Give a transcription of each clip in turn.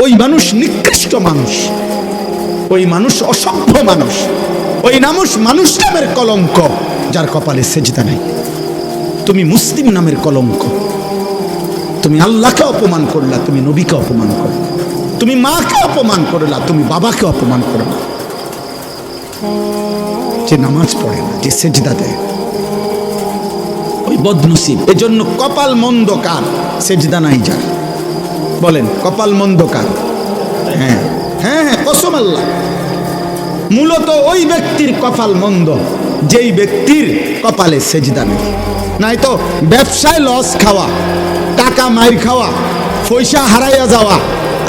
ওই মানুষ নিকৃষ্ট মানুষ, ওই মানুষ অসভ্য মানুষ, ওই মানুষ নামের কলঙ্ক, যার কপালে সেজদা নাই। তুমি মুসলিম নামের কলঙ্ক, তুমি আল্লাহকে অপমান করলা, তুমি নবীকে অপমান করলা, তুমি মাকে অপমান করলা, তুমি বাবাকে অপমান করলা। যে নামাজ পড়ে না, যে সেজদা দেয়, ওই বদনসিব। এজন্য কপাল মন্দ কার? সেজদা নাই যার। বলেন কপাল মন্দ কার? হ্যাঁ হ্যাঁ হ্যাঁ, কসম আল্লাহ। মূলত ওই ব্যক্তির কপাল মন্দ যেই ব্যক্তির কপালে সেজদা নেই। নাই তো ব্যবসায় লস খাওয়া, টাকা মাইর খাওয়া, পয়সা হারাইয়া যাওয়া,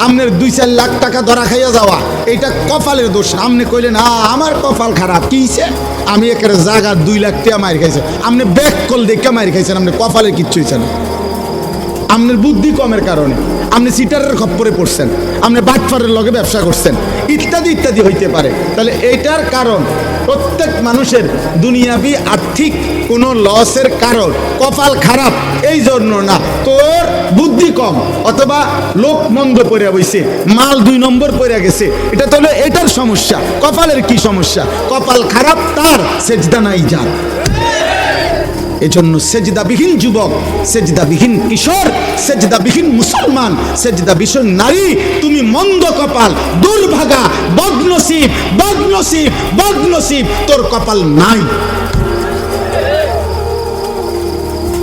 আপনার 2-4 লাখ টাকা ধরা খাইয়া যাওয়া, এটা কপালের দোষ। আপনি কইলেন আমার কপাল খারাপ, কি হইছে? আমি একের জায়গা 2 লাখ টাকা মাইর খাইছে। আপনি ব্যাক কল দেখে মাইর খাইছেন, আপনি কপালে কিচ্ছু হইছে না। আপনার বুদ্ধি কমের কারণে আপনি সিটারের খপ্পরে পড়ছেন, আপনি বাটপারের লগে ব্যবসা করছেন, ইত্যাদি ইত্যাদি হইতে পারে। তাহলে এইটার কারণ প্রত্যেক মানুষের দুনিয়াবি আর্থিক কোনো লসের কারণ কপাল খারাপ এই জন্য না, তোর বুদ্ধি কম, অথবা লোক মন্দ পড়ে বইছে, মাল 2 নম্বর পড়ে গেছে, এটা তো হলো এটার সমস্যা। কপালের কি সমস্যা? কপাল খারাপ তার, সেজদা নাই যার। এজন্য সেজদাবিহীন যুবক, সেজদাবিহীন কিশোর, সেজদাবিহীন মুসলমান, সেজদাবিহীন নারী, তুমি মন্দ কপাল, দুর্ভাগা, বদনসিব, বদনসিব, বদনসিব। তোর কপাল নাই,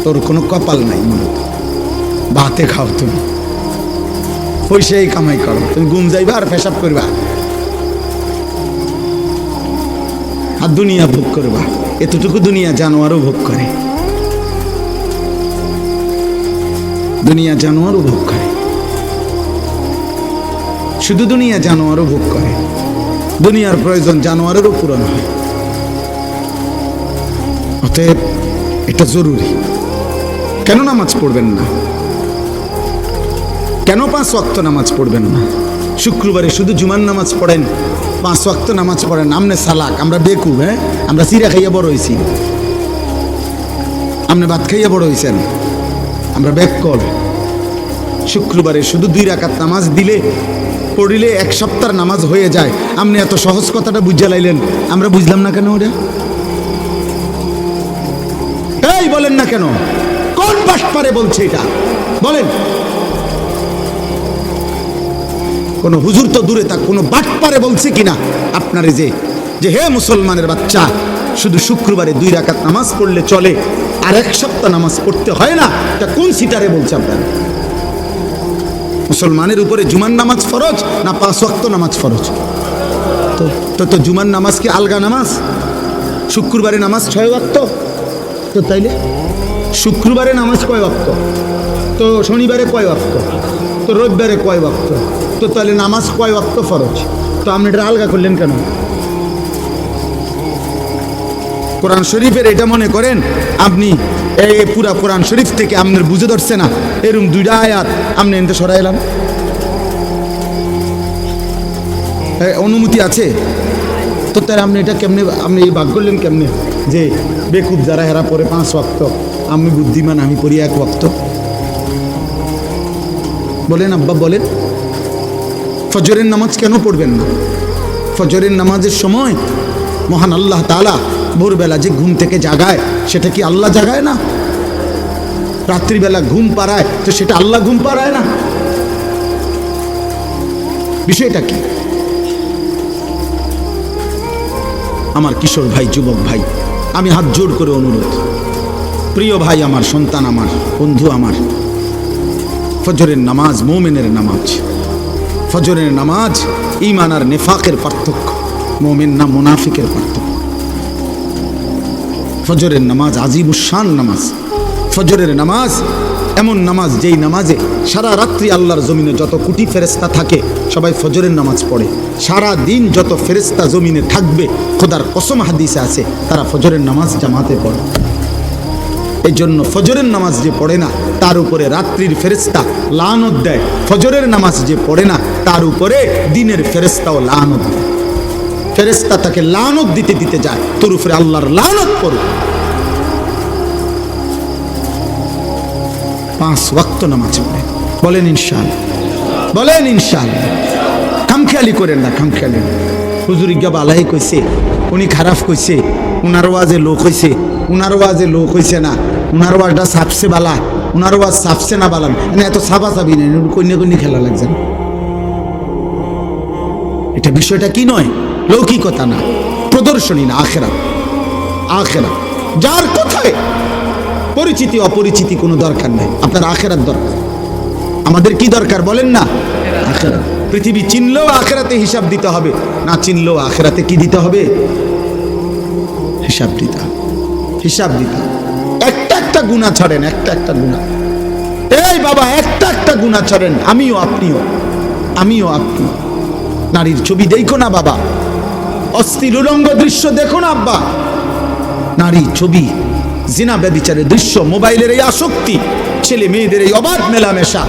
তোর কোনো কপাল নাই। মূলত ভাতে খাও, তুমি পয়সাই কামাই করো, তুমি ঘুম যাইবা আর পেশাব করবা আর দুনিয়া ভোগ করবা। এতটুকু দুনিয়া জানোয়ারও ভোগ করে, দুনিয়া জানোয়ারও ভোগ করে, শুধু দুনিয়া জানোয়ারও ভোগ করে। দুনিয়ার প্রয়োজন জানোয়ারেরও পূরণ হয়। অতএব এটা জরুরি। কেন নামাজ পড়বেন না? কেন 5 ওয়াক্ত নামাজ পড়বেন না? শুক্রবারে শুধু জুমার নামাজ পড়েন, 5 ওয়াক্ত নামাজ পড়েন। আমনে সালাক, আমরা বেকুব। হ্যাঁ, আমরা চিরা খাইয়া বড় হয়েছি, আপনি ভাত খাইয়া বড় হয়েছেন, আমরা ব্যাককল। শুক্রবারে শুধু 2 রাকাত নামাজ দিলে পড়িলে 1 সপ্তাহ নামাজ হয়ে যায়। আপনি এত সহজ কথাটা বুঝা লাইলেন, আমরা বুঝলাম না কেন? ওটা এই বলেন না কেন? কোন বাটপারে বলছে এটা? বলেন। কোন হুজুর তো দূরে থাক, কোন বাটপারে বলছে কিনা আপনারে যে হে মুসলমানের বাচ্চা, শুধু শুক্রবারে 2 রাকাত নামাজ পড়লে চলে, আর 1 সপ্তাহ নামাজ পড়তে হয় না? এটা কোন সিটারে বলছে আপনার? মুসলমানের উপরে জুমার নামাজ ফরজ না 5 ওয়াক্ত নামাজ ফরজ? তো জুমার নামাজ কি আলগা নামাজ? শুক্রবারে নামাজ 6 ওয়াক্ত। তো তাইলে শুক্রবারে নামাজ কয় ওয়াক্ত? তো শনিবারে কয় ওয়াক্ত? তো রবিবারে কয় ওয়াক্ত? তো তাহলে নামাজ কয় ওয়াক্ত ফরজ? তো আপনি এটা আলগা করলেন কেন? কোরআন শরীফের এটা মনে করেন আপনি এই পুরা কোরআন শরীফ থেকে আপনার বুঝে ধরছে না, এরকম 2টা আয়াত আপনি এনতে সরাইলাম। অনুমতি আছে? তো তার আপনি এটা কেমনে, আপনি এই ভাগ করলেন কেমনে যে বেকুব যারা হেরা পরে 5 ওয়াক্ত, আমি বুদ্ধিমান আমি পড়ি 1 ওয়াক্ত? বলেন আব্বা, বলেন। ফজরের নামাজ কেন পড়বেন না? ফজরের নামাজের সময় মহান আল্লাহ তাআলা ভোরবেলা যে ঘুম থেকে জাগায়, সেটা কি আল্লাহ জাগায় না? রাত্রিবেলা ঘুম পাড়ায়, তো সেটা আল্লাহ ঘুম পাড়ায় না? বিষয়টা কি? আমার কিশোর ভাই, যুবক ভাই, আমি হাত জোড় করে অনুরোধ, প্রিয় ভাই আমার, সন্তান আমার, বন্ধু আমার, ফজরের নামাজ মুমিনের নামাজ। ফজরের নামাজ ঈমান আর নিফাকের পার্থক্য, মুমিন না মুনাফিকের পার্থক্য। ফজরের নামাজ আজিমুশ-শান নামাজ। ফজরের নামাজ এমন নামাজ, যেই নামাজে সারা রাত্রি আল্লাহর জমিনে যত কোটি ফেরেশতা থাকে সবাই ফজরের নামাজ পড়ে। সারা দিন যত ফেরেশতা জমিনে থাকবে, খোদার কসম হাদিসে আছে, তারা ফজরের নামাজ জামাতে পড়ে। এই জন্য ফজরের নামাজ যে পড়ে না তার উপরে রাত্রির ফেরেশতা লানত দেয়, ফজরের নামাজ যে পড়ে না তার উপরে দিনের ফেরেশতাও লানত দেয়। ফেরেশতা তাকে লানত দিতে দিতে যায়, তোর উপরে আল্লাহর লানত পড়ে। 5 ওয়াক্ত নামাজ পড়ে, বলেন ইনশাআল্লাহ। বলেন ইনশাআল্লাহ। খামখেয়ালি করেন না, খামখেয়ালি না। হুজুর ইজ্ঞা বালাই কইছে, উনি খারাপ কইছে, উনার ওয়াজে লোক হইছে, উনার ওয়াজে লোক হইছে না, উনার ওয়াজটা সাপসে বালা, উনার ওয়াজ সাপসে না বালান, মানে এত সাবা সাবি নেই, কন্যা কন্যা খেলা লাগছে না। এটা বিষয়টা কি নয়, লৌকিকতা না, প্রদর্শনী না, আখেরাত। আখেরাত যার কথায় পরিচিতি অপরিচিতি কোনো দরকার নাই, আপনার আখেরাত দরকার। আমাদের কি দরকার বলেন না? আখেরাত। পৃথিবী চিনলেও আখেরাতে হিসাব দিতে হবে, না চিনলেও আখেরাতে কি দিতে হবে? হিসাব দিতে হবে, হিসাব দিতে হবে। একটা একটা গুনাহ ছাড়েন, একটা একটা গুনাহ। এই বাবা, একটা একটা গুনাহ ছাড়েন, আমিও আপনিও, আমিও আপনি। নারীর ছবি দেখো না বাবা, অশ্লীল উলঙ্গ দৃশ্য দেখো না আব্বা, নারী ছবি, জিনা ব্যভিচারের দৃশ্য, মোবাইলের এই আসক্তি, ছেলে মেয়েদের এই অবাধ মেলামেশা,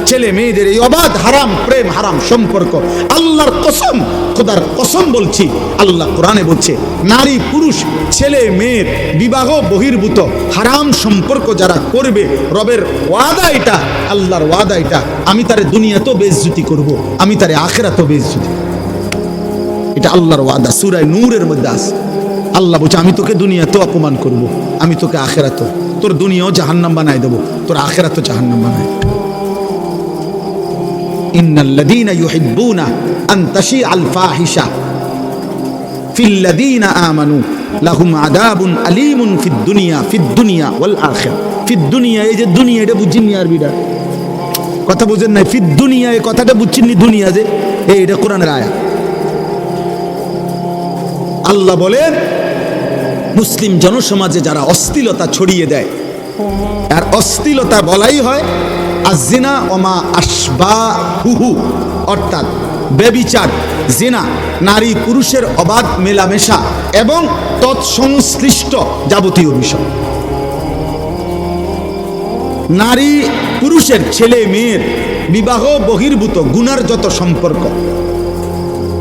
ছেলে মেয়েদের এই অবাধ হারাম প্রেম, হারাম সম্পর্ক। আল্লাহর কসম, খোদার কসম বলছি, আল্লাহ কোরআনে বলছে, নারী পুরুষ ছেলে মেয়ের বিবাহ বহির্ভূত হারাম সম্পর্ক যারা করবে, রবের ওয়াদা এটা, আল্লাহর ওয়াদা এটা, আমি তারে দুনিয়াতেও বেইজ্জতি করব, আমি তারে আখিরাতেও বেইজ্জতি। এটা আল্লাহর ওয়াদা, সূরা নূরের মধ্যে আছে। আল্লাহ বলছে, আমি তোকে দুনিয়াতেও অপমান করব, আমি তোকে আখিরাতেও, তোর দুনিয়াও জাহান্নাম বানাই দেবো, তোর আখিরাতেও জাহান্নাম বানাই। ইন্নাল্লাযীনা ইউহিব্বুনা আন তাশিআল ফাহিশা ফিল্লাযীনা আমানু লাহুম আযাবুন আলীমুন ফিদ দুনিয়া ওয়াল আখিরা। ফিদ দুনিয়া, এই যে দুনিয়া, এটা বুঝছেন নি? আরবিটা কথা বুঝেন নাই? ফিদ দুনিয়া, এই কথাটা বুঝছেন নি? দুনিয়া যে এটা কোরআনের আয়াত। আল্লাহ বলেন, মুসলিম জনসমাজে যারা অশ্লীলতা ছড়িয়ে দেয়, আর অশ্লীলতা বলাই হয় আজিনা ওমা আশবাহুহু, অর্থাৎ ব্যভিচার, জিনা, নারী পুরুষের অবাধ মেলামেশা এবং তৎসংশ্লিষ্ট যাবতীয় বিষয়। নারী পুরুষের, ছেলে মেয়ের বিবাহ বহির্ভূত গুনার যত সম্পর্ক,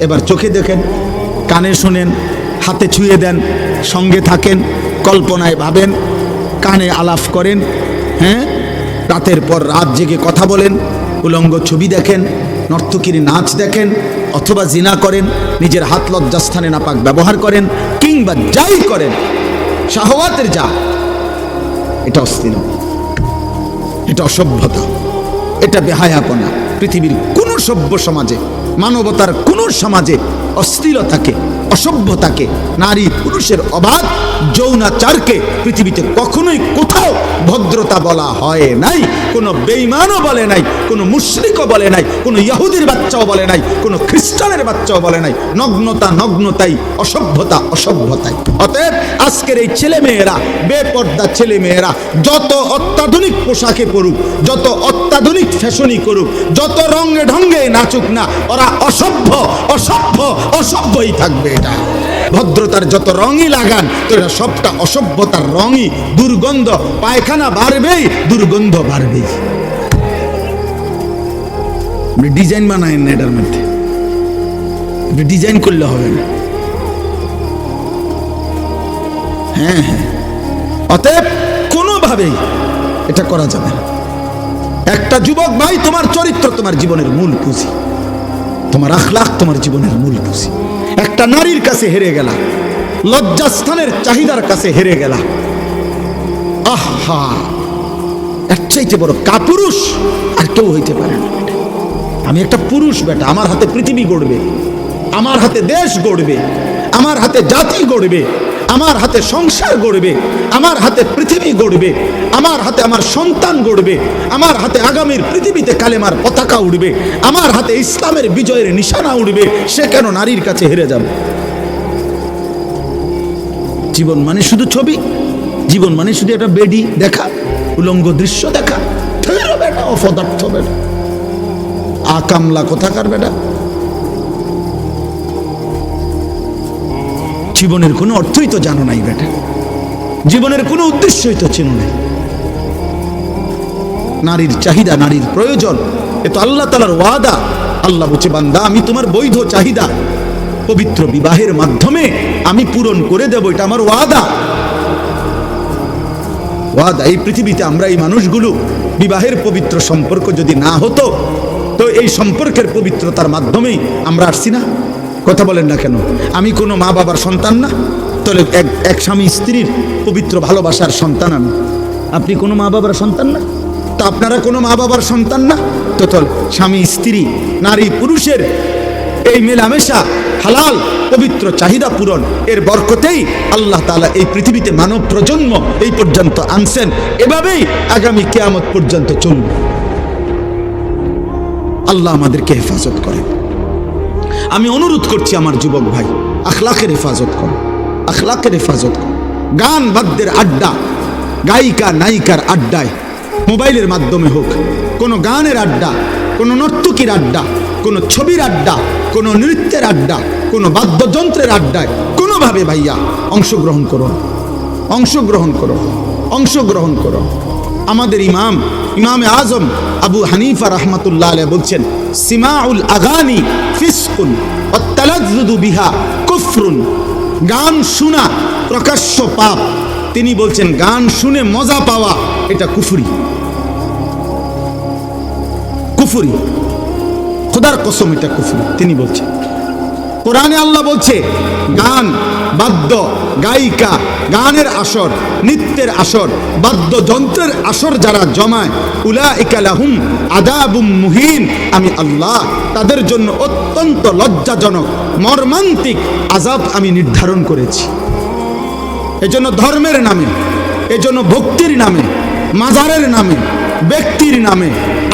এবার চোখে দেখেন, কানে শুনেন, হাতে ছুঁয়ে দেন, সঙ্গে থাকেন, কল্পনায় ভাবেন, কানে আলাপ করেন, হ্যাঁ, রাতের পর রাত জেগে কথা বলেন, উলঙ্গ ছবি দেখেন, নর্তকীর নাচ দেখেন, অথবা জিনা করেন, নিজের হাত লজ্জাস্থানে নাপাক ব্যবহার করেন, কিংবা যাই করেন, শাহওয়াতের যা, এটা অশ্লীলতা, এটা অসভ্যতা, এটা বেহায়াপনা। পৃথিবীর কোন সভ্য সমাজে, মানবতার কোন সমাজে অশ্লীলতাকে, অসভ্যতাকে, নারী পুরুষের অবাধ যৌনাচারকে পৃথিবীতে কখনোই কোথাও ভদ্রতা বলা হয় নাই। কোনো বেঈমানও বলে নাই, কোনো মুশরিকও বলে নাই, কোনো ইহুদির বাচ্চাও বলে নাই, কোনো খ্রিস্টানের বাচ্চাও বলে নাই। নগ্নতা নগ্নতাই, অসভ্যতা অসভ্যতাই। অতএব আজকের এই ছেলে মেয়েরা, বেপর্দা ছেলে মেয়েরা যত অত্যাধুনিক পোশাকে পড়ুক, যত অত্যাধুনিক ফ্যাশনই করুক, যত রঙে ঢঙ্গে নাচুক না, ওরা অসভ্য অসভ্য অসভ্যই থাকবে। এটা ভদ্রতার যত রঙই লাগান, তো এটা সবটা অসভ্যতার রঙই, দুর্গন্ধ, পায়খানা বাড়বেই, দুর্গন্ধ বাড়বেই। ডিজাইন বানায়েন না এটার মধ্যে, ডিজাইন করলে হবে না। হ্যাঁ হ্যাঁ, অতএব কোনোভাবেই এটা করা যাবে না। একটা যুবক ভাই, তোমার চরিত্র তোমার জীবনের মূল পুঁজি, তোমার আখলাক তোমার জীবনের মূল পুঁজি। একটা নারীর কাছে হেরে গেলা, লজ্জাস্থানের চাহিদার কাছে হেরে গেলা, আহা, এর চাইতে বড় কাপুরুষ আর কেউ হইতে পারে না। আমি একটা পুরুষ বেটা, আমার হাতে পৃথিবী গড়বে, আমার হাতে দেশ গড়বে, আমার হাতে জাতি গড়বে, আমার হাতে সংসার গড়বে, আমার হাতে পৃথিবী গড়বে, আমার হাতে আমার সন্তান গড়বে, আমার হাতে আগামীর পৃথিবীতে কালেমার পতাকা উঠবে, আমার হাতে ইসলামের বিজয়ের নিশানা উঠবে। সে কেন নারীর কাছে হেরে যাবে? জীবন মানে শুধু ছবি, জীবন মানে শুধু একটা বেডি দেখা, উলঙ্গ দৃশ্য দেখা। বেটা অপদার্থ বেটা, আকামলা কোথাকার বেটা। জীবনের কোনো অর্থই তো জানো নাই বেটা, জীবনের কোনো উদ্দেশ্যই তো চেনো নাই। নারীর চাহিদা, নারীর প্রয়োজন, এ তো আল্লাহ তাআলার ওয়াদা। আল্লাহ বলছে, বান্দা আমি তোমার বৈধ চাহিদা পবিত্র বিবাহের মাধ্যমে আমি পূরণ করে দেব, এটা আমার ওয়াদা। ওয়াদা। এই পৃথিবীতে আমরা এই মানুষগুলো বিবাহের পবিত্র সম্পর্ক যদি না হতো, তো এই সম্পর্কের পবিত্রতার মাধ্যমেই আমরা আসছি না? কথা বলেন না কেন? আমি কোনো মা বাবার সন্তান না? তাহলে এক স্বামী স্ত্রীর পবিত্র ভালোবাসার সন্তান আমি। আপনি কোনো মা বাবার সন্তান না? তো আপনারা কোনো মা বাবার সন্তান না? তো স্বামী স্ত্রী, নারী পুরুষের এই মেলামেশা, হালাল পবিত্র চাহিদা পূরণ, এর বরকতেই আল্লাহ তাআলা এই পৃথিবীতে মানব প্রজন্ম এই পর্যন্ত আনছেন। এভাবেই আগামী কিয়ামত পর্যন্ত চলবে। আল্লাহ আমাদেরকে হেফাজত করেন। আমি অনুরোধ করছি আমার যুবক ভাই, আখলাকের হেফাজত করো, আখলাকের হেফাজত করো। গান বাদ্যের আড্ডা, গায়িকা নায়িকার আড্ডায়, মোবাইলের মাধ্যমে হোক, কোনো গানের আড্ডা, কোনো নর্তকীর আড্ডা, কোনো ছবির আড্ডা, কোনো নৃত্যের আড্ডা, কোনো বাদ্যযন্ত্রের আড্ডায় কোনোভাবে ভাইয়া অংশগ্রহণ করো, অংশগ্রহণ করো, অংশগ্রহণ করো। আমাদের ইমামে আজম আবু হানিফা রাহমাতুল্লাহ আলাইহি বলছেন, সিমাউল আগানি ফিসকুন ওয়াত তালাজ্জুদু বিহা কুফরুন। গান শোনা প্রকাশ্য পাপ। তিনি বলছেন গান শুনে মজা পাওয়া এটা কুফরি, কুফরি, খোদার কসম এটা কুফরি। তিনি বলছেন, কোরআনে আল্লাহ বলছে গান, বাদ্য, গায়িকা, গানের আসর, নৃত্যের আসর, বাদ্যযন্ত্রের আসর যারা জমায়, উলাইকা লাহুম আযাবুম মুহিন, আমি আল্লাহ তাদের জন্য অত্যন্ত লজ্জাজনক মর্মান্তিক আযাব আমি নির্ধারণ করেছি। এজন্য ধর্মের নামে, এজন্য ভক্তির নামে, মাজারের নামে, ব্যক্তির নামে,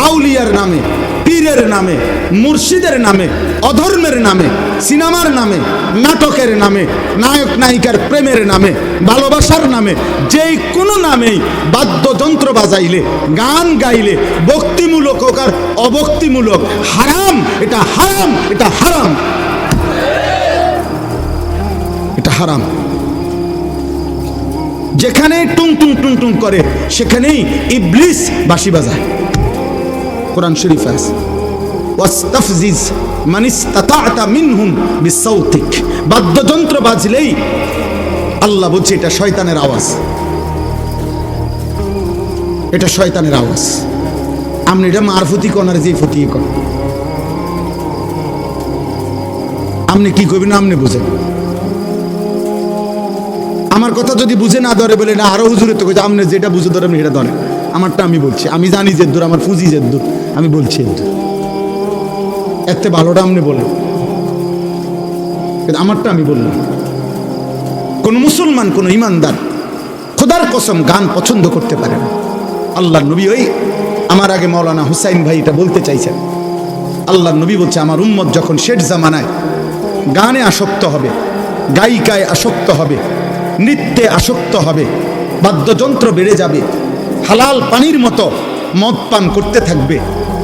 আউলিয়ার নামে, পীরের নামে, মুর্শিদের নামে, অধর্মের নামে, সিনেমার নামে, নাটকের নামে, নায়ক নায়িকার প্রেমের নামে, ভালোবাসার নামে, যেই কোনো নামেই বাদ্যযন্ত্র বাজাইলে, গান গাইলে, ভক্তিমূলক হোক আর অভক্তিমূলক, হারাম, এটা হারাম, এটা হারাম, এটা হারাম। যেখানে টুং টুং টুং টুং করে সেখানেই ইবলিস বাঁশি বাজায়। কোরআন শরীফ আছে, ওয়াস্তাফজিজ মান ইসতাতা'তা মিনহুম বিসাউতিক। বাদ্যযন্ত্র বাজলেই আল্লাহ বলছে এটা শয়তানের আওয়াজ, এটা শয়তানের আওয়াজ। আপনি এটা মারফতি কোন আর যে ফতিয়ে কোন, আপনি কি করবেন আপনি বুঝেন। আমার কথা যদি বুঝে না ধরে বলে না আরো হুজুরে তো আপনি যেটা বুঝে ধরে আপনি এটা ধরে। আমারটা আমি বলছি, আমি জানি যে দূর, আমার ফুজি যে দূর, আমি বলছি এত ভালোটা আপনি বলেন, আমারটা আমি বললাম। কোন মুসলমান, কোন ইমানদার খোদার কসম গান পছন্দ করতে পারে না। আল্লাহ নবী, ওই আমার আগে মাওলানা হুসাইন ভাই এটা বলতে চাইছেন, আল্লাহ নবী বলছে আমার উম্মত যখন শেষ জামানায় গানে আসক্ত হবে, গায়িকায় আসক্ত হবে, নৃত্যে আসক্ত হবে, বাদ্যযন্ত্র বেড়ে যাবে, হালাল পানির মতো মদ পান করতে থাকবে।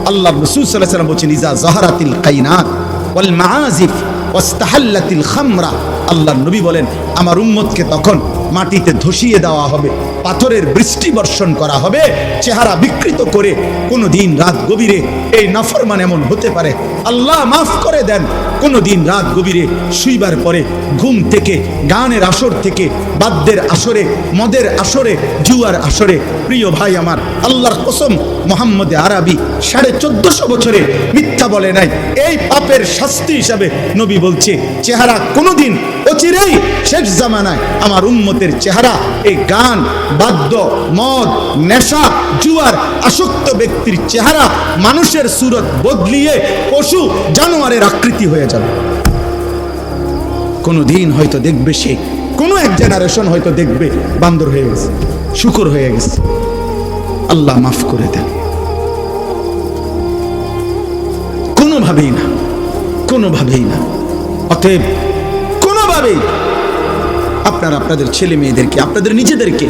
আল্লাহ রাসূল সাল্লাল্লাহু আলাইহি ওয়াসাল্লাম বলেছেন, ইজা যাহারাতিল কাইনাত ওয়াল মাআজিফ ওয়াস্তাহাল্লাতিল খামরা। আল্লাহ নবী বলেন আমার উম্মতকে তখন মাটিতে ধসিয়ে দেওয়া হবে, পাথরের বৃষ্টি বর্ষণ করা হবে, চেহারা বিকৃত করে। কোনো দিন রাত গভীরে এই নাফরমান এমন হতে পারে, আল্লাহ মাফ করে দেন, কোনো দিন রাত গভীরে শুইবার পরে ঘুম থেকে, গানের আসর থেকে, বাদ্যের আসরে, মদের আসরে, জুয়ার আসরে। প্রিয় ভাই আমার, আল্লাহর কসম মুহাম্মদ আরবি 1450 বছরে মিথ্যা বলে নাই। এই পাপের শাস্তি হিসাবে নবী বলছে চেহারা কোনোদিন অচিরেই শেষ জামানায় আমার উম্মতের চেহারা এই গান, বাদ্য, মদ, নেশা, জুয়ার আসক্ত ব্যক্তির চেহারা মানুষের সুরত বদলিয়ে পশু জানোয়ারের আকৃতি হয়ে যাবে। কোনো দিন হয়তো দেখবে সে, কোনো এক জেনারেশন হয়তো দেখবে বান্দর হয়ে গেছে, শুকর হয়ে গেছে। আল্লাহ মাফ করে দেন। কোনোভাবেই না, কোনোভাবেই না। অতএব কোনোভাবেই আপনারা আপনাদের ছেলে মেয়েদেরকে, আপনাদের নিজেদেরকে,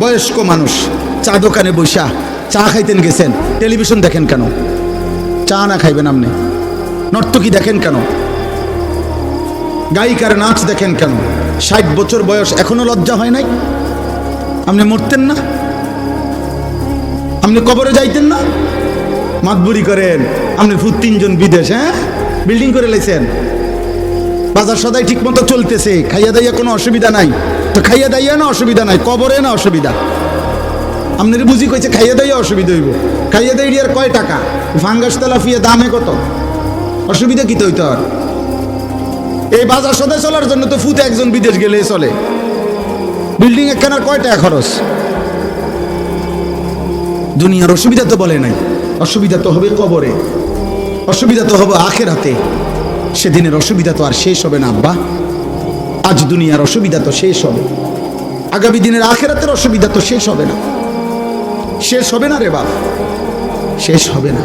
বয়স্ক মানুষ চা দোকানে বসা চা খাইতেন গেছেন, টেলিভিশন দেখেন কেন? চা না খাইবেন আপনি? নর্তকী দেখেন কেন? গায়িকার নাচ দেখেন কেন? 60 বছর বয়স এখনো লজ্জা হয় নাই? আপনি মরতেন না? আপনি কবরে যাইতেন না? মাতবুরি করেন, আপনি ফুট 3 জন বিদেশ, হ্যাঁ বিল্ডিং করে লাইছেন, বাজার সদাই ঠিক মতো চলতেছে, খাইয়া দাইয়া কোনো অসুবিধা নাই। তো খাইয়া দাইয়া না অসুবিধা নাই, কবরে না অসুবিধা। আপনার বুঝি কইছে খাইয়ে দেয় অসুবিধা হইব, খাইয়ে দেয় আর কয় টাকা, ফাঙ্গাস তেলাফিয়া দামে কত, অসুবিধা কি তো হইতো? আর এই বাজার সদায় চলার জন্য তো ফুতে একজন বিদেশ গেলে চলে, বিল্ডিং একখানার কয় টাকা খরচ। দুনিয়ার অসুবিধা তো বলে নাই, অসুবিধা তো হবে কবরে, অসুবিধা তো হবে আখিরাতে। সেদিনের অসুবিধা তো আর শেষ হবে না আব্বা। আজ দুনিয়ার অসুবিধা তো শেষ হবে, আগামী দিনের আখিরাতের অসুবিধা তো শেষ হবে না, শেষ হবে না রে বাপ, শেষ হবে না।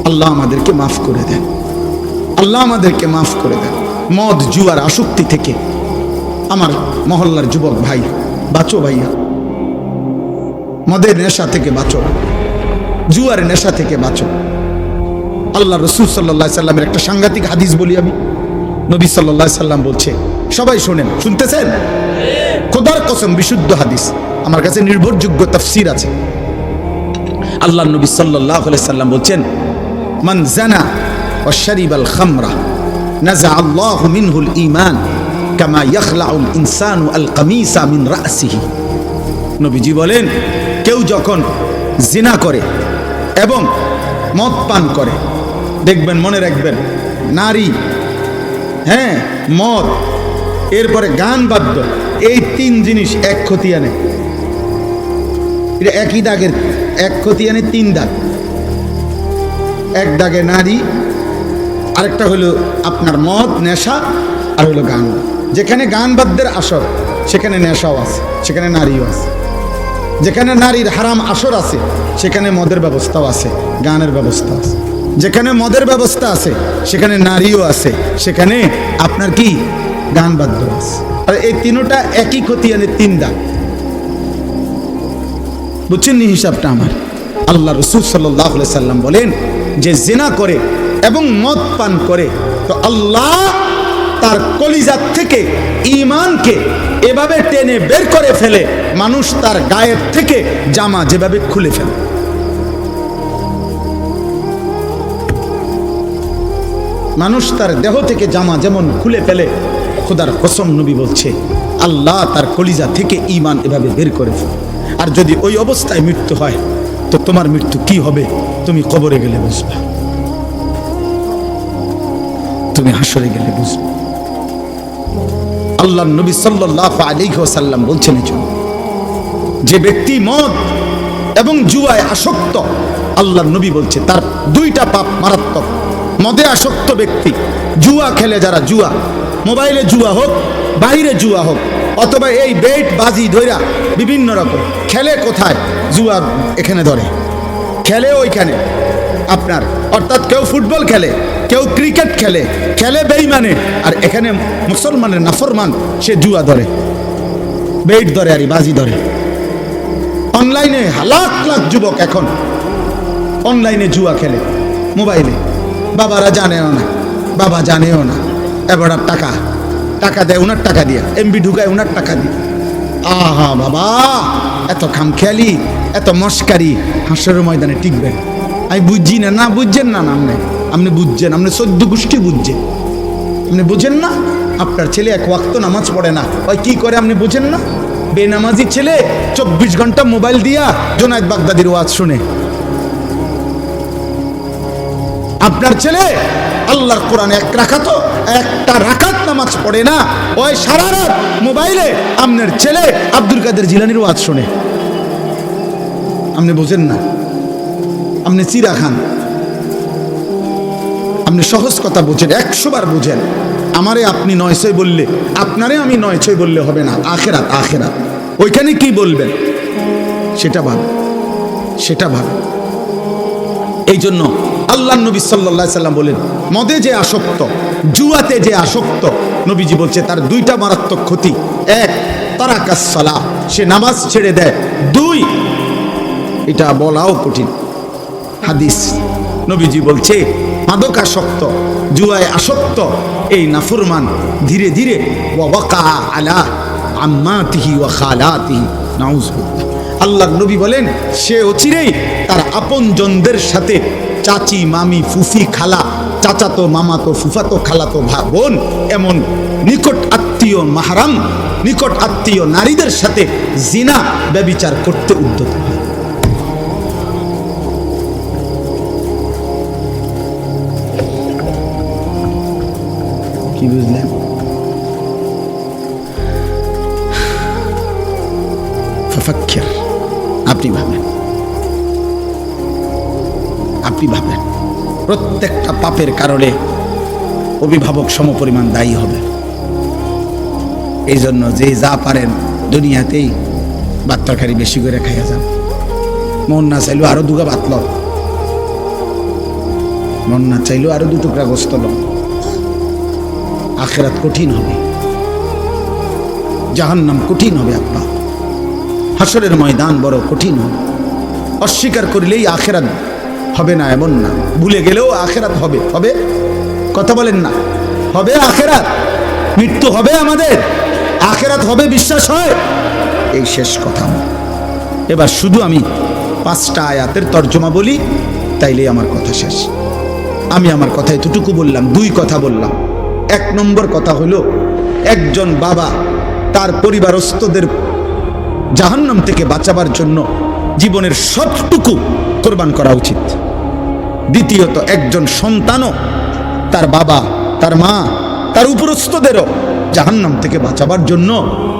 আল্লাহ আমাদেরকে মাফ করে দেন, আল্লাহ আমাদেরকে মাফ করে দেন। মদ জুয়ার আসক্তি থেকে আমার মহল্লার যুবক ভাই বাঁচো ভাইয়া, মদের নেশা থেকে বাঁচো, জুয়ার নেশা থেকে বাঁচো। আল্লাহ রসুল সাল্লাল্লাহু আলাইহি সাল্লামের একটা সাংঘাতিক হাদিস বলি আমি। নবী সাল্লাল্লাহু আলাইহি সাল্লাম বলছে, সবাই শোনেন, শুনতেছেন? খোদার কসম বিশুদ্ধ হাদিস, আমার কাছে নির্ভরযোগ্য তাফসীর আছে। আল্লাহ নবী সাল্লাল্লাহু আলাইহি সাল্লাম বলছেন, মান জানা ওয়া শারিবাল খামরা নাযা আল্লাহু মিনহুল ঈমান কামা ইয়াখলাউল ইনসানু আল কামিসা মিন রাসিহি। নবীজি বলেন, কেউ যখন জিনা করে এবং মদ পান করে, দেখবেন, মনে রাখবেন, নারী, হ্যাঁ, মদ, এরপরে গান বাদ্য, এই তিন জিনিস এক খতিয়ানে, এটা একই দাগের, এক খতিয়ানে তিন দাগ। এক দাগে নারী, আরেকটা হলো আপনার মদ নেশা, আর হলো গান। যেখানে গান বাদ্যের আসর সেখানে নেশাও আছে, সেখানে নারীও আছে। যেখানে নারীর হারাম আসর আছে সেখানে মদের ব্যবস্থাও আছে, গানের ব্যবস্থা আছে। যেখানে মদের ব্যবস্থা আছে সেখানে নারীও আছে, সেখানে আপনার কি গান বাদ্য আছে। আর এই তিনটা একই খতিয়ানে তিন দাগ। বুঝছেন নি হিসাবটা আমার? আল্লাহ রাসূল সাল্লাল্লাহু আলাইহি সাল্লাম বলেন, যে জিনা করে এবং মদ পান করে, তো আল্লাহ তার কলিজার থেকে ঈমানকে এভাবে টেনে বের করে ফেলে, মানুষ তার গায়ের থেকে জামা যেভাবে খুলে ফেলে। মানুষ তার দেহ থেকে জামা যেমন খুলে ফেলে, খোদার কসম নবী বলছে, আল্লাহ তার কলিজা থেকে ঈমান এভাবে বের করে ফেলে। আর যদি ওই অবস্থায় মৃত্যু হয়, তো তোমার মৃত্যু কি হবে তুমি কবরে গেলে বুঝবে, তুমি হাসরে গেলে বুঝবে। আল্লাহ নবী সাল্লাল্লাহু আলাইহি ওয়াসাল্লাম বলছেন, যে ব্যক্তি মদ এবং জুয়ায় আসক্ত, আল্লাহ নবী বলছে তার দুইটা পাপ মারাত্মক। মদে আসক্ত ব্যক্তি, জুয়া খেলে যারা, জুয়া, মোবাইলে জুয়া হোক, বাইরে জুয়া হোক, অথবা এই বেট বাজি ধইরা বিভিন্ন রকম খেলে, কোথায় জুয়া এখানে ধরে, খেলে ওইখানে আপনার, অর্থাৎ কেউ ফুটবল খেলে, কেউ ক্রিকেট খেলে, খেলে বেঈমানে, আর এখানে মুসলমানের নাফরমান সে জুয়া ধরে, বেট ধরে, আর বাজি ধরে। অনলাইনে লাখ লাখ যুবক এখন অনলাইনে জুয়া খেলে, মোবাইলে। বাবারা জানেও না, বাবা জানেও না, এবার টাকা টাকা দেয়, ওনার টাকা দিয়ে এমবি ঢুকায়, ওনার টাকা দিয়ে। আহা বাবা, এত খামখেয়ালি, এত মস্কারি হাসরের ময়দানে টিকবেন? আমি বুঝছি না। না বুঝছেন না, আপনি বুঝছেন, আপনি 14 গোষ্ঠী বুঝছেন, আপনি বুঝেন না। আপনার ছেলে এক ওয়াক্ত নামাজ পড়ে না, ওই কি করে আপনি বুঝেন না? বেনামাজি ছেলে 24 ঘন্টা মোবাইল দিয়া জোনায়েদ বাগদাদির ওয়াজ শুনে। আপনার ছেলে আল্লাহর কোরআনে একটা রাকাত নামাজ পড়ে না, ওই সারা রাত মোবাইলে আপনার ছেলে আব্দুল কাদের জিলানীর ওয়াজ শুনে। আপনি বোঝেন না, আপনি চিরা খান, আপনি সহজ কথা বোঝেন, 100 বার বোঝেন। আমারে আপনি 900 বললে, আপনারে আমি 900 বললে হবে না। আখেরাত, আখেরাত ওইখানে কি বলবেন সেটা ভাব, সেটা ভাব। এই জন্য আল্লাহ নবী সাল্লাল্লাহু আলাইহি সাল্লাম বলেন, মদে যে আসক্ত, জুয়াতে যে আসক্ত, নবীজি বলছে তার দুইটা মারাত্মক ক্ষতি। এক, তারাকাস সালাহ, সে নামাজ ছেড়ে দেয়। 2, এটা বলাও কঠিন হাদিস, নবীজি বলছে মাদক আসক্ত, জুয়ায় আসক্ত এই নাফরমান ধীরে ধীরে ওয়াকা আলা আম্মাতিহি ওয়া খালাতিহি, নাউযুবিল্লাহ। আল্লাহর নবী বলেন, সে অচিরেই তার আপনজনদের সাথে, চাচি, মামি, ফুফি, খালা, চাচাতো, মামাতো, ফুফাতো, খালাতো, বোন, এমন নিকট আত্মীয় মাহরাম নিকট আত্মীয় নারীদের সাথে জিনা ব্যভিচার করতে উদ্যত হয়। কি বুঝলেন? ফাফাক্কির, আপনি ভাবেন, আপনি ভাবেন প্রত্যেকটা পাপের কারণে অভিভাবক সমপরিমাণ দায়ী হবে। এই জন্য যে যা পারেন দুনিয়াতেই ভাত তরকারি বেশি করে খাইয়া যান। মন না চাইলেও আরো দুগা ভাত ল, মন না চাইলেও আরো 2 টুকরা গোস্ত ল। আখিরাত কঠিন হবে, জাহান্নাম কঠিন হবে আব্বা, হাসরের ময়দান বড় কঠিন হবে। অস্বীকার করলেই আখিরাত হবে না এমন না, ভুলে গেলেও আখিরাত হবে। হবে, কথা বলেন না? হবে আখিরাত, মৃত্যু হবে আমাদের, আখিরাত হবে, বিশ্বাস হয়? এই শেষ কথা। এবার শুধু আমি 5টা আয়াতের তর্জমা বলি, তাইলে আমার কথা শেষ। আমি আমার কথা এতটুকু বললাম, 2 কথা বললাম। 1 নম্বর কথা হলো, একজন বাবা তার পরিবারস্থদের জাহান্নাম থেকে বাঁচাবার জন্য জীবনের সবটুকু কোরবান করা উচিত। দ্বিতীয়ত, একজন সন্তানও তার বাবা, তার মা, তার উপরস্থদেরও জাহান্নাম থেকে বাঁচাবার জন্য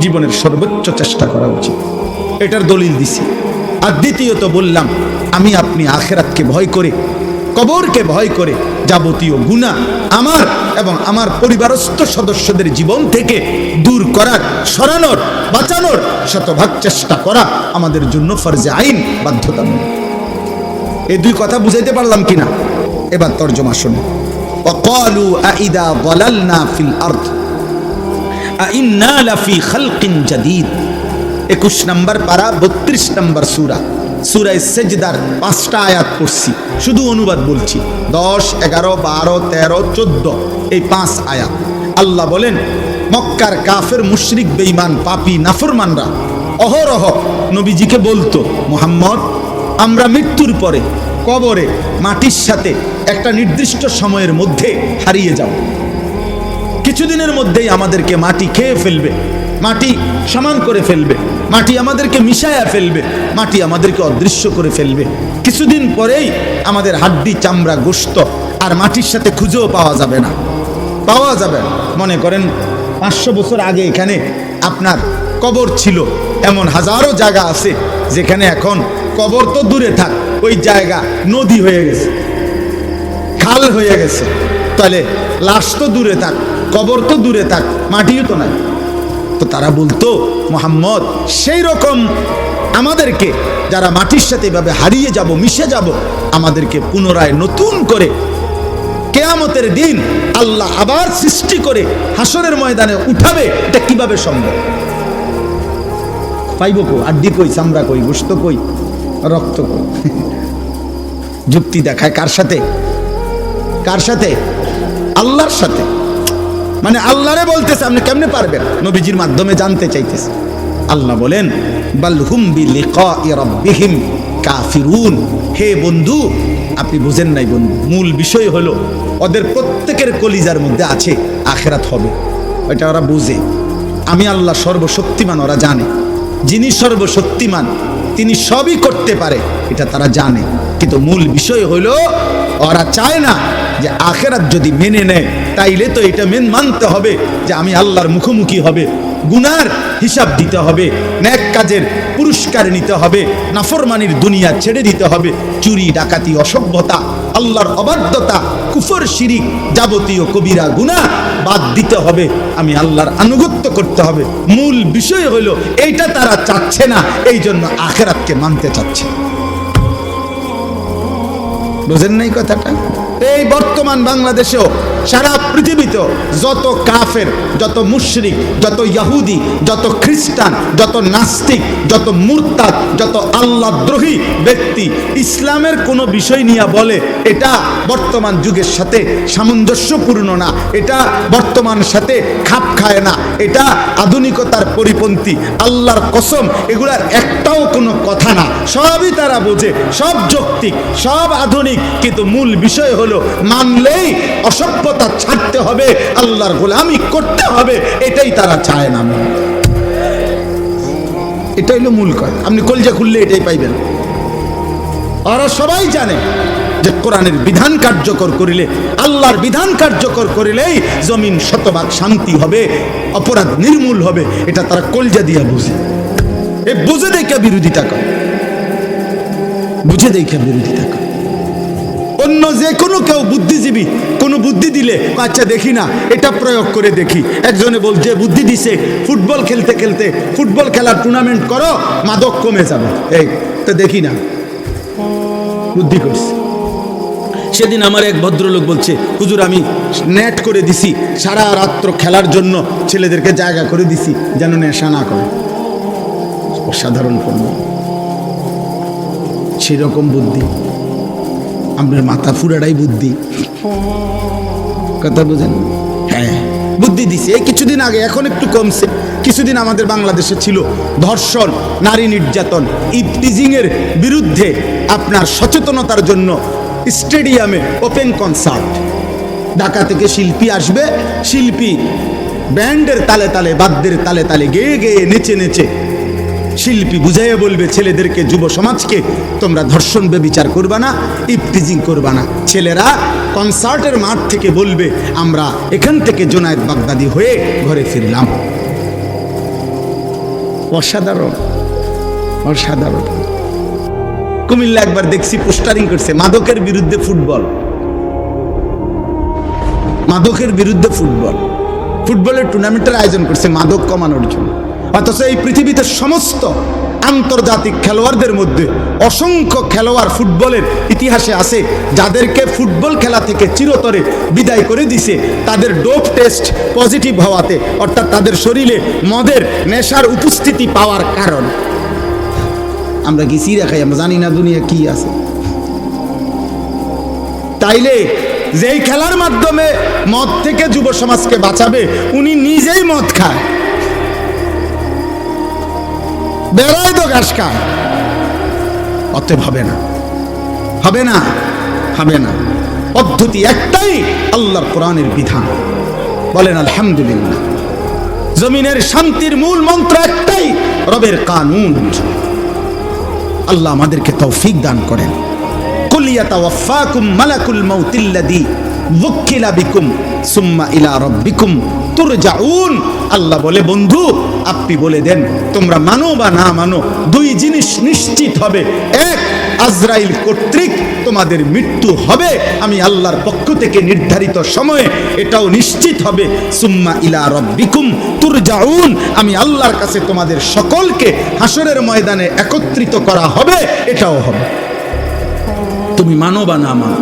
জীবনের সর্বোচ্চ চেষ্টা করা উচিত। এটার দলিল দিছি। আর দ্বিতীয়ত বললাম, আমি আপনি আখিরাতকে ভয় করে, কবরকে ভয় করে যাবতীয় গুনাহ আমার এবং আমার পরিবারস্থ সদস্যদের জীবন থেকে দূর করার, সরানোর, বাঁচানোর শতভাগ চেষ্টা করা আমাদের জন্য ফরজে আইন, বাধ্যতামূলক। এই 2 কথা বুঝাইতে পারলাম কিনা? এবার তরজমা শুনুন। ওয়াকালু আইদা যালালনা ফিল আরদ আইন্না লাফি খালকিন জাদীদ। 21 নম্বর পারা, 32 নম্বর সূরা, সূরা সেজদার 5টা আয়াত পড়ছি, শুধু অনুবাদ বলছি। 10, 11, 12, 13, 14 এই 5 আয়াত। আল্লাহ বলেন, মক্কার কাফের, মুশরিক, বেঈমান, পাপী, নাফরমানরা অহরহ নবীজিকে বলতো, মুহাম্মদ, আমরা মৃত্যুর পরে কবরে মাটির সাথে একটা নির্দিষ্ট সময়ের মধ্যে হারিয়ে যাব। কিছুদিনের মধ্যেই আমাদেরকে মাটি খেয়ে ফেলবে, মাটি সমান করে ফেলবে, মাটি আমাদেরকে মিশায়া ফেলবে, মাটি আমাদেরকে অদৃশ্য করে ফেলবে। কিছুদিন পরেই আমাদের হাড্ডি, চামড়া, গোশত আর মাটির সাথে খুঁজেও পাওয়া যাবে না, পাওয়া যাবে না। মনে করেন 500 বছর আগে এখানে আপনার কবর ছিল, এমন হাজারো জায়গা আছে যেখানে এখন কবর তো দূরে থাক, ওই জায়গা নদী হয়ে গেছে, খাল হয়ে গেছে। তাহলে লাশ তো দূরে থাক, কবর তো দূরে থাক, মাটিও তো নাই। তো তারা বলতো, মুহাম্মদ, সেই রকম আমাদেরকে যারা মাটির সাথে এভাবে হারিয়ে যাব, মিশে যাব, আমাদেরকে পুনরায় নতুন করে কিয়ামতের দিন আল্লাহ আবার সৃষ্টি করে হাসরের ময়দানে উঠাবে, এটা কিভাবে সম্ভব? পাইব কো? আড্ডি কই, চামড়া কই, গোশত কই, রক্ত কই? যুক্তি দেখায় কার সাথে? কার সাথে? আল্লাহর সাথে। মানে আল্লাহরে বলতেছে, আপনি কেমনে পারবেন? নবীজির মাধ্যমে জানতে চাইতেছে। আল্লাহ বলেন, বাল হুম বিলিকাই রাব্বিহিম কাফিরুন। হে বন্ধু, আপনি বুঝেন নাই বন্ধু, মূল বিষয় হলো ওদের প্রত্যেকের কলিজার মধ্যে আছে আখিরাত হবে, এটা ওরা বুঝে। আমি আল্লাহ সর্বশক্তিমান, ওরা জানে। যিনি সর্বশক্তিমান তিনি সবই করতে পারে, এটা তারা জানে। কিন্তু মূল বিষয় হলো ওরা চায় না যে আখিরাত যদি মেনে নেয়, তাইলে তো এটা মানতে হবে যে আমি আল্লাহর মুখোমুখি হবে, গুনার হিসাব দিতে হবে, নেক কাজের পুরস্কার নিতে হবে, নাফরমানির দুনিয়া ছেড়ে দিতে হবে, চুরি, ডাকাতি, অসভ্যতা, আল্লাহর অবাধ্যতা, কুফর, শিরিক, যাবতীয় কবিরা গুনাহ বাদ দিতে হবে, আমি আল্লাহর আনুগত্য করতে হবে। মূল বিষয় হলো এইটা তারা চাচ্ছে না, এই জন্য আখিরাতকে মানতে চাচ্ছে। বুঝেন নাই কথাটা? এই বর্তমান বাংলাদেশেও, সারা পৃথিবীতেও যত কাফের, যত মুশরিক, যত ইহুদি, যত খ্রিস্টান, যত নাস্তিক, যত মুরতাদ, যত আল্লাহদ্রোহী ব্যক্তি ইসলামের কোনো বিষয় নিয়ে বলে এটা বর্তমান যুগের সাথে সামঞ্জস্যপূর্ণ না, এটা বর্তমান সাথে খাপ খায় না, এটা আধুনিকতার পরিপন্থী, আল্লাহর কসম এগুলার একটাও কোনো কথা না। সবই তারা বোঝে, সব যৌক্তিক, সব আধুনিক, কিন্তু মূল বিষয় হলো মানলেই অসভ্যতা ছাড়তে হবে, আল্লাহর গোলামি করতে হবে, এটাই তারা চায় না। এটা হইলো মূল কথা। আপনি কলজা খুললে এটাই পাইবেন। ওরা সবাই জানে যে কোরআনের বিধান কার্যকর করিলে, আল্লাহর বিধান কার্যকর করিলেই জমিন শতভাগ শান্তি হবে, অপরাধ নির্মূল হবে। এটা তারা কলজা দিয়া বুঝে। এ বুঝে দেখে বিরোধিতা করে, বুঝে দেখে বিরোধিতা করে। অন্য যে কোনো কেউ বুদ্ধিজীবী কোনো বুদ্ধি দিলে আচ্ছা দেখি না, এটা প্রয়োগ করে দেখি। একজনে বল যে বুদ্ধি দিছে ফুটবল খেলতে খেলতে ফুটবল খেলার টুর্নামেন্ট করো, মাদক কমে যাবে। এই তো দেখি না, বুদ্ধি করছে। সেদিন আমার এক ভদ্রলোক বলছে, হুজুর আমি নেট করে দিছি, সারা রাত্র খেলার জন্য ছেলেদেরকে জায়গা করে দিছি যেন নেশা না করে। অসাধারণ পণ্য, সেরকম বুদ্ধি। আপনার মাথা ফুরাটাই বুদ্ধি, কথা বুঝেন? হ্যাঁ, বুদ্ধি দিছে এই কিছুদিন আগে, এখন একটু কমছে। কিছুদিন আমাদের বাংলাদেশে ছিল ধর্ষণ, নারী নির্যাতন, ইভটিজিং এর বিরুদ্ধে আপনার সচেতনতার জন্য স্টেডিয়ামে ওপেন কনসার্ট। ঢাকা থেকে শিল্পী আসবে, শিল্পী ব্যান্ডের তালে তালে, বাদ্যের তালে তালে, গেয়ে গেয়ে, নেচে নেচে শিল্পী বুঝাইয়া বলবে ছেলেদেরকে, যুব সমাজকে, তোমরা ধর্ষণ ব্যভিচার করবা না, ইভটিজিং করবা না। ছেলেরা কনসার্টের মাঠ থেকে বলবে আমরা এখান থেকে জুনায়েদ বাগদাদি হয়ে ঘরে ফিরলাম। অসাধারণ, অসাধারণ। কুমিল্লা একবার দেখছি পোস্টারিং করছে মাদকের বিরুদ্ধে ফুটবল, মাদকের বিরুদ্ধে ফুটবল, ফুটবলের টুর্নামেন্টের আয়োজন করছে মাদক কমানোর জন্য। অথচ এই পৃথিবীতে সমস্ত আন্তর্জাতিক খেলোয়াড়দের মধ্যে অসংখ্য খেলোয়াড় ফুটবলের ইতিহাসে আছে যাদেরকে ফুটবল খেলা থেকে চিরতরে বিদায় করে দিছে তাদের ডোপ টেস্ট পজিটিভ হওয়াতে, অর্থাৎ তাদের শরীরে মদের নেশার উপস্থিতি পাওয়ার কারণ। আমরা কি চিরা খাই, আমরা জানি না দুনিয়া কি আছে। তাইলে যেই খেলার মাধ্যমে মদ থেকে যুব সমাজকে বাঁচাবে, উনি নিজেই মদ খায়, বেড়ায় তো ঘাস খায়। অতএব হবে না, হবে না, হবে না। পদ্ধতি একটাই, আল্লাহর কোরআনের বিধান। বলেন আলহামদুলিল্লাহ। জমিনের শান্তির মূল মন্ত্র একটাই, রবের কানুন। আল্লাহ আমাদেরকে তৌফিক দান করেন। কুল ইয়াতাওয়াফাকুম মালাকুল মাউতিল্লাযী ওয়াক্কিলা বিকুম সুম্মা ইলা রাব্বিকুম তুরজাউন। আল্লাহ বলে, বন্ধু আপনি বলে দেন, তোমরা মানো বা না মানো, দুই জিনিস নিশ্চিত হবে। এক, আজরাইল কর্তৃক তোমাদের মৃত্যু হবে, আমি আল্লাহর পক্ষ থেকে নির্ধারিত সময়ে, এটাও নিশ্চিত হবে। সুম্মা ইলা রাব্বিকুম তুরজাউন, আমি আল্লাহর কাছে তোমাদের সকলকে হাসরের ময়দানে একত্রিত করা হবে, এটাও হবে। তুমি মানো বা না মানো,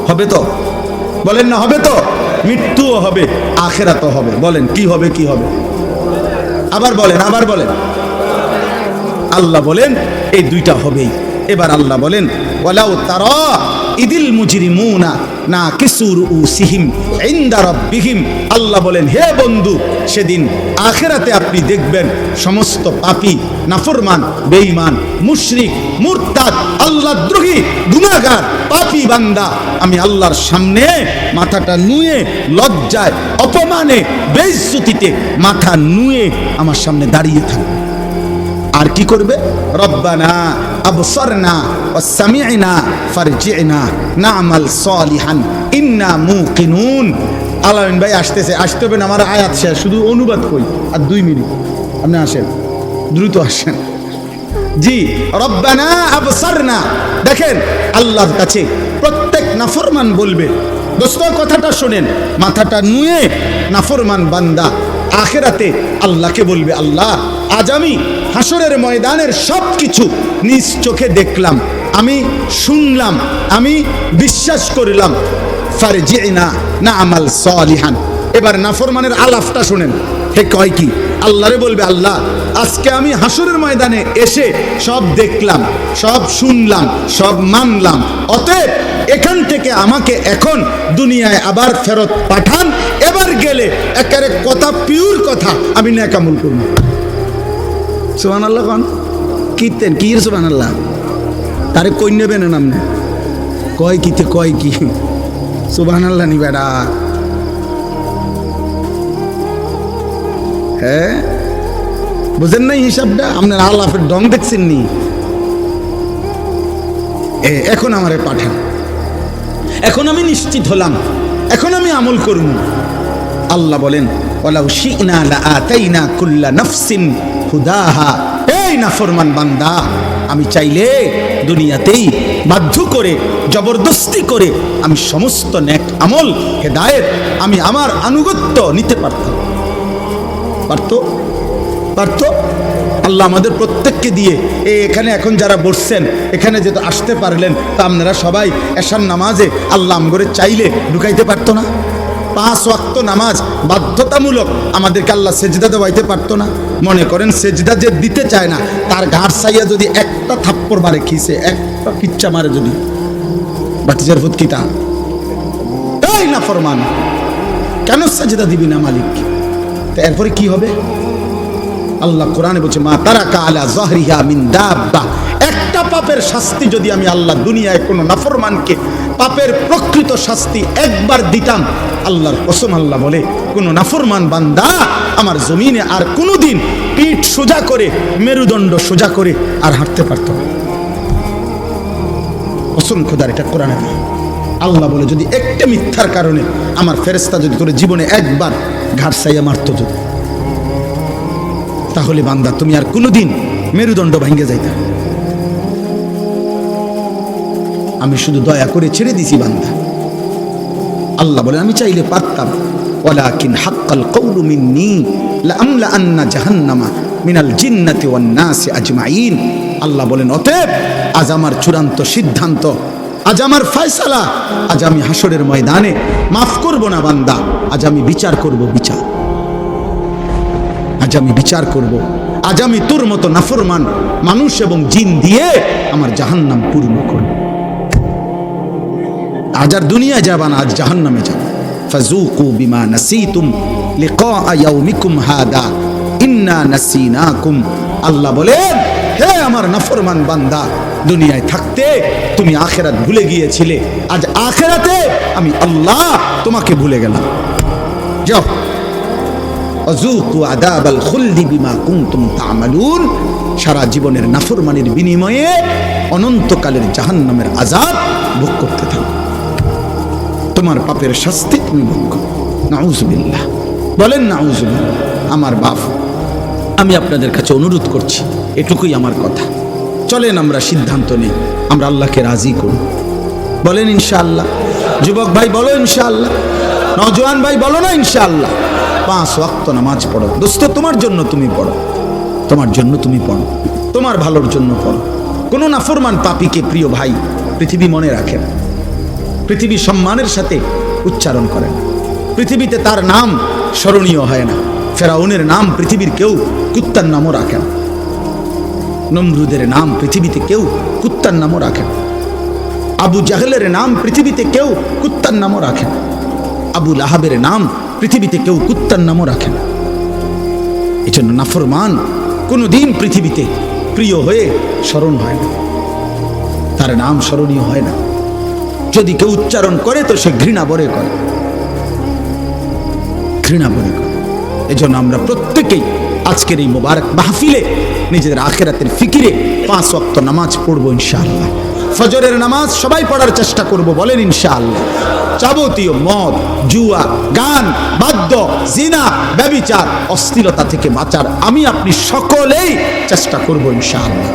হবে তো? বলেন না হবে তো? মৃত্যুও হবে, আখিরাতও হবে। বলেন কি হবে? কি হবে? আবার বলেন, আবার বলেন। আল্লাহ বলেন এই দুইটা হবেই। এবার আল্লাহ বলেন, ওয়ালাউ তারা ইদিল মুজরিমুনা নাকিসু রুউসিহিম ইনদা রাব্বিহিম। আল্লাহ বলেন, হে বন্ধু, সেদিন আখিরাতে আপনি দেখবেন সমস্ত পাপী, নাফরমান, বেঈমান, মুশরিক, মুরতাদ, আল্লাহদ্রোহী, গুনাহগার, পাপী বান্দা আমি আল্লাহর সামনে মাথাটা নুয়ে, লজ্জায়, অপমানে, বেইজ্জতিতে মাথা নুয়ে আমার সামনে দাঁড়িয়ে থাকবে। আর কি করবে? রব্বানা আবসারনা ওয়া সামি'না ফারজি'না না'মাল সালিহান ইন্না মুকিনুন। আলামিন ভাই আসতেছে, আসতে হবে না, আমার আয়াত শেষ, শুধু অনুবাদ কই। আর 2 মিনিট আপনি আসেন, দ্রুত আসেন। জি, রব্বানা আবসারনা। দেখেন আল্লাহর কাছে প্রত্যেক নাফরমান বলবে, দোস্ত কথাটা শোনেন, মাথাটা নুয়ে নাফরমান বান্দা আখিরাতে আল্লাহকে বলবে, আল্লাহ আজ আমি হাসরের ময়দানের সব কিছু নিজ চোখে দেখলাম, আমি শুনলাম, আমি বিশ্বাস করলাম। ফারজি'না না'মাল সালিহান। এবার নাফরমানের আলাফটা শুনেন, হে কয় কি? আল্লাহরে বলবে, আল্লাহ আজকে আমি হাসরের ময়দানে এসে সব দেখলাম, সব শুনলাম, সব মানলাম, অতএব এখান থেকে আমাকে এখন দুনিয়ায় আবার ফেরত পাঠান। এবার গেলে একেবারে কথা, পিওর কথা, আমি নেক আমল করব। সুবহানাল্লাহ। কোন কীর্তেন কি সুবহানাল্লাহ? তারে কই নেবেন নামনে কয় কিতে, কয় কি সুবহানাল্লাহ নি বেড়া? হ্যাঁ, বুঝেন নাই হিসাবটা? আপনার আল্লাহের ডং দেখছেন নি? এখন আমারে পাঠান, এখন আমি নিশ্চিত হলাম, এখন আমি আমল করব। আল্লাহ বলেন ওয়ালাউ শি'না লাআতাইনা কুল্লা নাফসিন হুদাহা। এই নাফরমান বান্দা, আমি চাইলে দুনিয়াতেই বাধ্য করে জবরদস্তি করে আমি সমস্ত নেক আমল হেদায়েত আমি আমার আনুগত্য নিতে পারতাম। পারতো? আল্লাহ আমাদের প্রত্যেককে দিয়ে এখানে এখন যারা বসছেন, এখানে যেহেতু আসতে পারলেন, তা আপনারা সবাই এশার নামাজে আল্লাহ আমগরে চাইলে ঢুকাইতে পারতো না? 5 ওয়াক্ত নামাজ বাধ্যতামূলক আমাদেরকে আল্লাহ সেজদা দেওয়াইতে পারতো না? মনে করেন সেজদা যে দিতে চায় না, তার ঘাড় সাইয়া যদি একটা থাপ্পড় মারে, খিসে একটা কিচ্ছা মারে, যদি বাতিজার ফুৎকিতা, এই না ফরমান, কেন সেজদা দিবি না মালিক? তো এরপরে কি হবে? আল্লাহ কোরআনে বলছে মা তারাকা আলা যাহরিহা মিন দাব্বা। একটা পাপের শাস্তি যদি আমি আল্লাহ দুনিয়ায় কোনো নাফরমানকে পাপের প্রকৃত শাস্তি একবার দিতাম, আল্লাহর কসম আল্লাহ বলে কোন নাফরমান বান্দা আমার জমিনে আর কোনোদিন পিঠ সোজা করে মেরুদণ্ড সোজা করে আর হাঁটতে পারত না। কসম খোদার, এটা কোরআনে না। আল্লাহ বলে যদি একটা মিথ্যার কারণে আমার ফেরেশতা যদি তোর জীবনে একবার ঘাট সাইয়া মারত, যদি তাহলে বান্দা তুমি আর কোনোদিন মেরুদণ্ড ভাঙ্গে যাইতা। আমি শুধু দয়া করে ছেড়ে দিছি বান্দা। আল্লাহ বলে আমি চাইলে পারতাম, ওয়ালাকিন হাক্কাল কওলু মিন্নী লাআমলা আন্না জাহান্নামা মিনাল জিন্নাতি ওয়ান নাসি আজমাইন। আল্লাহ বলেন অতএব আজ আমার চূড়ান্ত সিদ্ধান্ত, আজ আমার ফয়সালা, আজ আমি হাসরের ময়দানে মাফ করব না বান্দা, আজ আমি বিচার করব। আজ আমি বিচার করব, আজ আমি তোর মতো নাফরমান মানুষ এবং জিন দিয়ে আমার জাহান্নাম পূর্ণ করব। আজ আর দুনিয়া যাবা না, আজ জাহান্নামে যাবা। ফাযুকু বিমা নাসিতুম লিকা ইয়াউমিকুম হাদা ইন্না নাসিনাকুম। আল্লাহ বলেন হে আমার নাফরমান বান্দা, দুনিয়ায় থাকতে তুমি আখিরাত ভুলে গিয়েছিলে, আজ আখিরাতে আমি আল্লাহ তোমাকে ভুলে গেলাম। যাও আযুকু আযাবাল খুলদি বিমা কুনতুম তা'মালুন। সারা জীবনের নাফরমানির বিনিময়ে অনন্তকালের জাহান্নামের আযাব ভোগ করতে থাকো। তোমার পাপের শাস্তি তুমি ভোগ করো। নাউযুবিল্লাহ, বলেন নাউযুবিল্লাহ। আমার বাপ, আমি আপনাদের কাছে অনুরোধ করছি, এটুকুই আমার কথা। চলেন আমরা সিদ্ধান্ত নেই, আমরা আল্লাহকে রাজি করব। বলেন ইনশাআল্লাহ। যুবক ভাই বলো ইনশাআল্লাহ, নওজোয়ান ভাই বলো না ইনশাআল্লাহ। 5 ওয়াক্ত নামাজ পড়ো দোস্ত, তোমার জন্য তুমি পড়ো, তোমার জন্য তুমি পড়ো, তোমার ভালোর জন্য পড়ো। কোনো নাফরমান পাপীকে প্রিয় ভাই পৃথিবী মনে রাখে না, পৃথিবী সম্মানের সাথে উচ্চারণ করে না, পৃথিবীতে তার নাম স্মরণীয় হয় না। ফেরাউনের নাম পৃথিবীর কেউ কুত্তার নামও রাখে না, নমরুদের নাম পৃথিবীতে কেউ কুত্তার নামও রাখে না, আবু জাহেলের নাম পৃথিবীতে কেউ কুত্তার নামও রাখে না, আবু লাহাবের নাম পৃথিবীতে কেউ কুত্তার নামও রাখে না। এই জন্য নাফরমান কোনোদিন পৃথিবীতে প্রিয় হয়ে স্মরণ হয় না, তার নাম স্মরণীয় হয় না। যদি কেউ উচ্চারণ করে তো সে ঘৃণা ভরে করে, ঘৃণা ভরে করে। এজন্য আমরা প্রত্যেকেই আজকের এই মোবারক মাহফিলে নিজেদের আখিরাতের ফিকিরে 5 ওয়াক্ত নামাজ পড়বো ইনশাআল্লাহ। ফজরের নামাজ সবাই পড়ার চেষ্টা করব, বলেন ইনশাআল্লাহ। যাবতীয় মদ, জুয়া, গান, বাদ্য, জিনা, ব্যভিচার, অশ্লীলতা থেকে বাঁচার আমি আপনি সকলেই চেষ্টা করব ইনশাআল্লাহ।